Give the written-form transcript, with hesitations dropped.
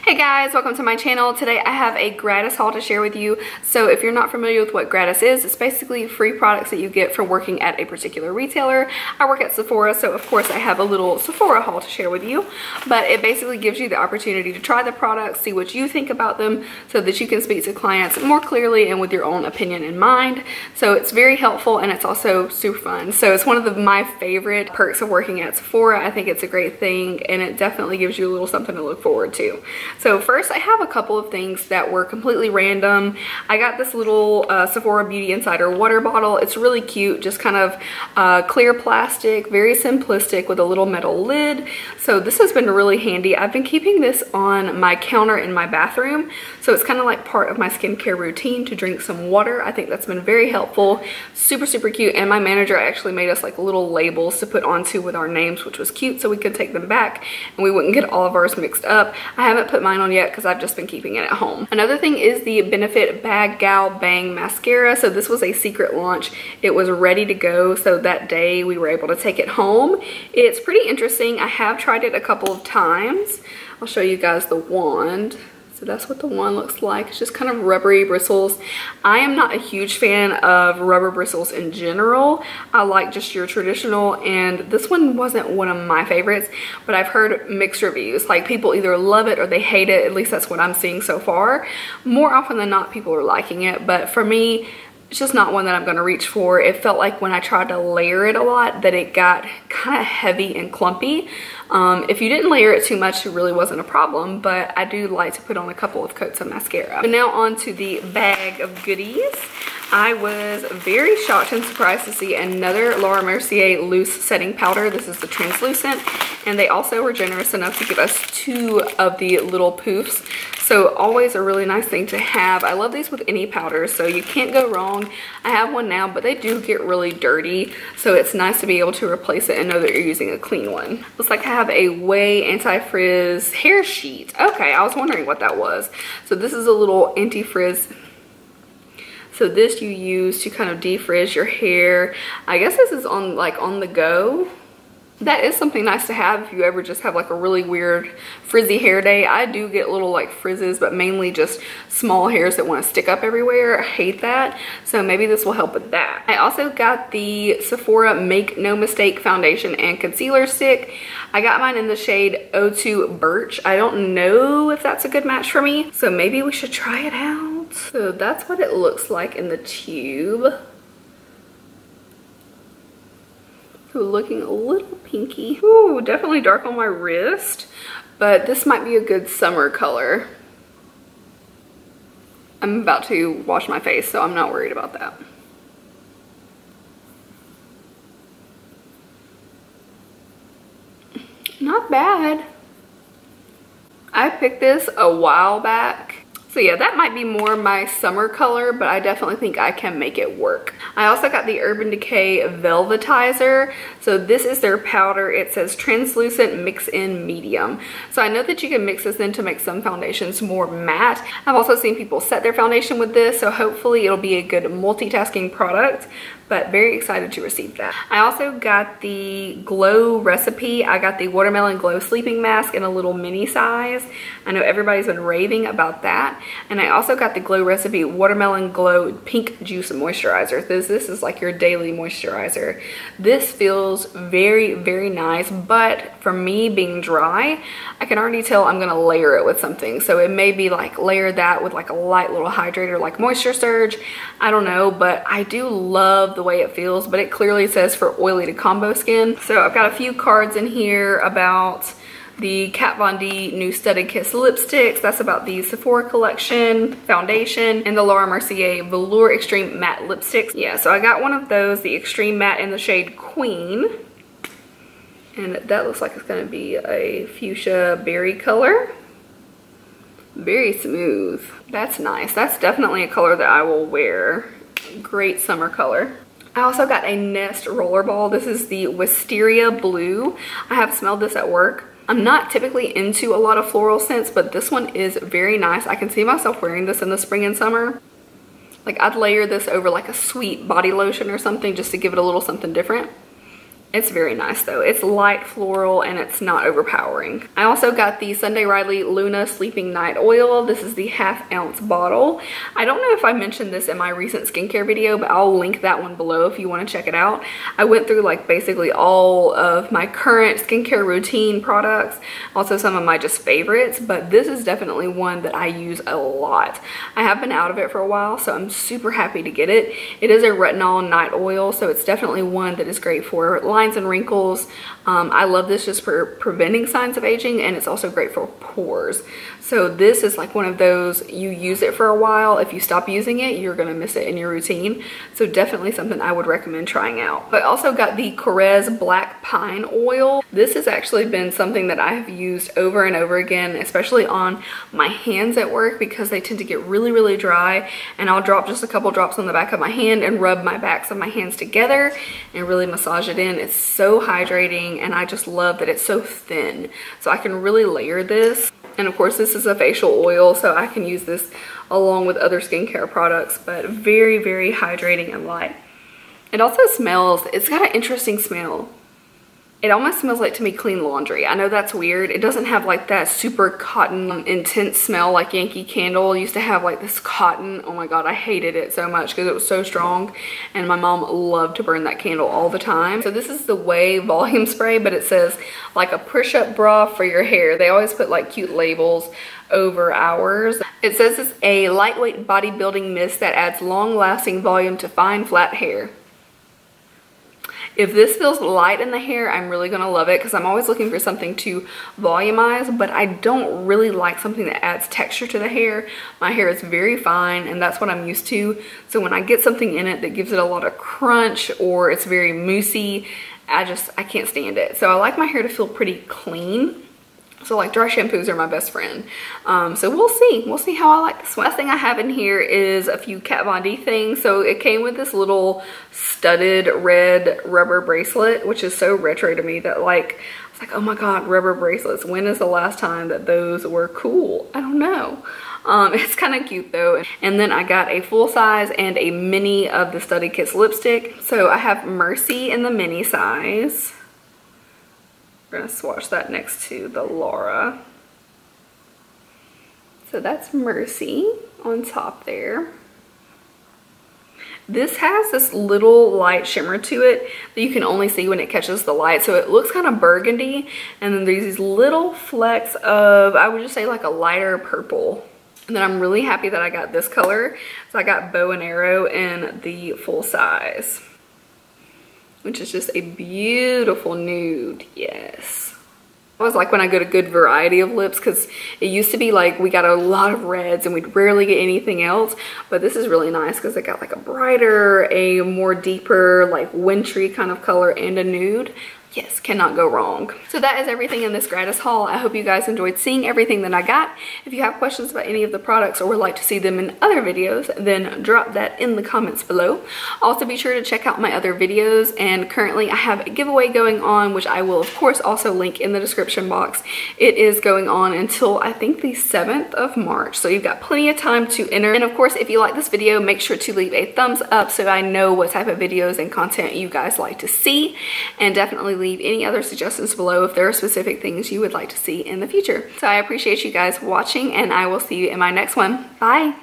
Hey guys, welcome to my channel. Today I have a Gratis haul to share with you. So if you're not familiar with what Gratis is, it's basically free products that you get for working at a particular retailer. I work at Sephora, so of course I have a little Sephora haul to share with you. But it basically gives you the opportunity to try the products, see what you think about them, so that you can speak to clients more clearly and with your own opinion in mind. So it's very helpful and it's also super fun. So it's one of my favorite perks of working at Sephora. I think it's a great thing and it definitely gives you a little something to look forward to. So first I have a couple of things that were completely random. I got this little Sephora Beauty Insider water bottle. It's really cute, just kind of clear plastic, very simplistic with a little metal lid. So this has been really handy. I've been keeping this on my counter in my bathroom. So it's kind of like part of my skincare routine to drink some water. I think that's been very helpful. Super, super cute. And my manager actually made us like little labels to put onto with our names, which was cute, so we could take them back and we wouldn't get all of ours mixed up. I haven't put mine on yet because I've just been keeping it at home. Another thing is the Benefit Bag Gal Bang Mascara. So this was a secret launch. It was ready to go, so that day we were able to take it home. It's pretty interesting. I have tried it a couple of times. I'll show you guys the wand. So that's what the wand looks like. It's just kind of rubbery bristles. I am not a huge fan of rubber bristles in general. I like just your traditional, and this one wasn't one of my favorites, but I've heard mixed reviews. Like people either love it or they hate it. At least that's what I'm seeing so far. More often than not, people are liking it, but for me, it's just not one that I'm going to reach for. It felt like when I tried to layer it a lot that it got kind of heavy and clumpy. If you didn't layer it too much, it really wasn't a problem, but I do like to put on a couple of coats of mascara. So now on to the bag of goodies. I was very shocked and surprised to see another Laura Mercier loose setting powder. This is the translucent, and they also were generous enough to give us 2 of the little poofs. So always a really nice thing to have. I love these with any powders, so you can't go wrong. I have one now, but they do get really dirty, so it's nice to be able to replace it and know that you're using a clean one. Looks like I have a Way Anti-Frizz hair sheet. Okay, I was wondering what that was. So this is a little anti-frizz. So this you use to kind of defrizz your hair. I guess this is on the go. That is something nice to have if you ever just have like a really weird frizzy hair day. I do get little like frizzes, but mainly just small hairs that want to stick up everywhere. I hate that. So maybe this will help with that. I also got the Sephora Make No Mistake foundation and concealer stick. I got mine in the shade 02 Birch. I don't know if that's a good match for me, so maybe we should try it out. So that's what it looks like in the tube. Looking a little pinky. Ooh, definitely dark on my wrist, but this might be a good summer color. I'm about to wash my face, so I'm not worried about that. Not bad. I picked this a while back. So yeah, that might be more my summer color, but I definitely think I can make it work. I also got the Urban Decay Velvetizer. So this is their powder. It says translucent mix in medium. So I know that you can mix this in to make some foundations more matte. I've also seen people set their foundation with this, so hopefully it'll be a good multitasking product, but very excited to receive that. I also got the Glow recipe. I got the Watermelon Glow sleeping mask in a little mini size. I know everybody's been raving about that. And I also got the Glow recipe Watermelon Glow Pink Juice Moisturizer. This is like your daily moisturizer. This feels very, very nice, but for me being dry, I can already tell I'm gonna layer it with something. So it may be like layer that with like a light little hydrator like Moisture Surge. I don't know, but I do love the way it feels, but it clearly says for oily to combo skin. So I've got a few cards in here about the Kat Von D new Studded Kiss lipsticks. That's about the Sephora collection foundation, and the Laura Mercier Velour Extreme Matte lipsticks. Yeah, so I got one of those, the Extreme Matte in the shade Queen. And that looks like it's gonna be a fuchsia berry color. Very smooth. That's nice. That's definitely a color that I will wear. Great summer color. I also got a Nest rollerball. This is the Wisteria Blue. I have smelled this at work. I'm not typically into a lot of floral scents, but this one is very nice. I can see myself wearing this in the spring and summer. Like I'd layer this over like a sweet body lotion or something just to give it a little something different. It's very nice though. It's light floral and it's not overpowering. I also got the Sunday Riley Luna Sleeping Night Oil. This is the 1/2 ounce bottle. I don't know if I mentioned this in my recent skincare video, but I'll link that one below if you want to check it out. I went through like basically all of my current skincare routine products, also some of my just favorites, but this is definitely one that I use a lot. I have been out of it for a while, so I'm super happy to get it. It is a retinol night oil, so it's definitely one that is great for lines and wrinkles. I love this just for preventing signs of aging, and it's also great for pores. So this is like one of those, you use it for a while. If you stop using it, you're gonna miss it in your routine. So definitely something I would recommend trying out. But I also got the Korres Black Pine Oil. This has actually been something that I have used over and over again, especially on my hands at work, because they tend to get really, really dry. And I'll drop just a couple drops on the back of my hand and rub my backs of my hands together and really massage it in. It's so hydrating, and I just love that it's so thin. So I can really layer this. And of course, this is a facial oil, so I can use this along with other skincare products, but very, very hydrating and light. It also smells, it's got an interesting smell. It almost smells like, to me, clean laundry. I know that's weird. It doesn't have like that super cotton intense smell like Yankee Candle used to have, like this cotton. Oh my God, I hated it so much because it was so strong, and my mom loved to burn that candle all the time. So this is the Way Volume Spray, but it says like a push-up bra for your hair. They always put like cute labels over ours. It says it's a lightweight bodybuilding mist that adds long-lasting volume to fine, flat hair. If this feels light in the hair, I'm really gonna love it, because I'm always looking for something to volumize, but I don't really like something that adds texture to the hair. My hair is very fine, and that's what I'm used to. So when I get something in it that gives it a lot of crunch, or it's very moussey, I can't stand it. So I like my hair to feel pretty clean. So like dry shampoos are my best friend. So we'll see how I like this one. Last thing I have in here is a few Kat Von D things. So it came with this little studded red rubber bracelet, which is so retro to me that like, I was like, oh my God, rubber bracelets. When is the last time that those were cool? I don't know. It's kind of cute though. And then I got a full size and a mini of the Study Kiss lipstick. So I have Mercy in the mini size. We're gonna swatch that next to the Laura. So that's Mercy on top there. This has this little light shimmer to it that you can only see when it catches the light. So it looks kind of burgundy, and then there's these little flecks of, I would just say like a lighter purple. And then I'm really happy that I got this color. So I got Bow and Arrow in the full size, which is just a beautiful nude. Yes. I always like when I get a good variety of lips, because it used to be like we got a lot of reds and we'd rarely get anything else, but this is really nice because it got like a brighter, a more deeper, like wintry kind of color, and a nude. Yes, cannot go wrong. So that is everything in this gratis haul. I hope you guys enjoyed seeing everything that I got. If you have questions about any of the products or would like to see them in other videos, then drop that in the comments below. Also be sure to check out my other videos, and currently I have a giveaway going on, which I will of course also link in the description box. It is going on until I think the 7th of March, so you've got plenty of time to enter. And of course, if you like this video, make sure to leave a thumbs up so I know what type of videos and content you guys like to see, and definitely leave any other suggestions below if there are specific things you would like to see in the future. So I appreciate you guys watching, and I will see you in my next one. Bye.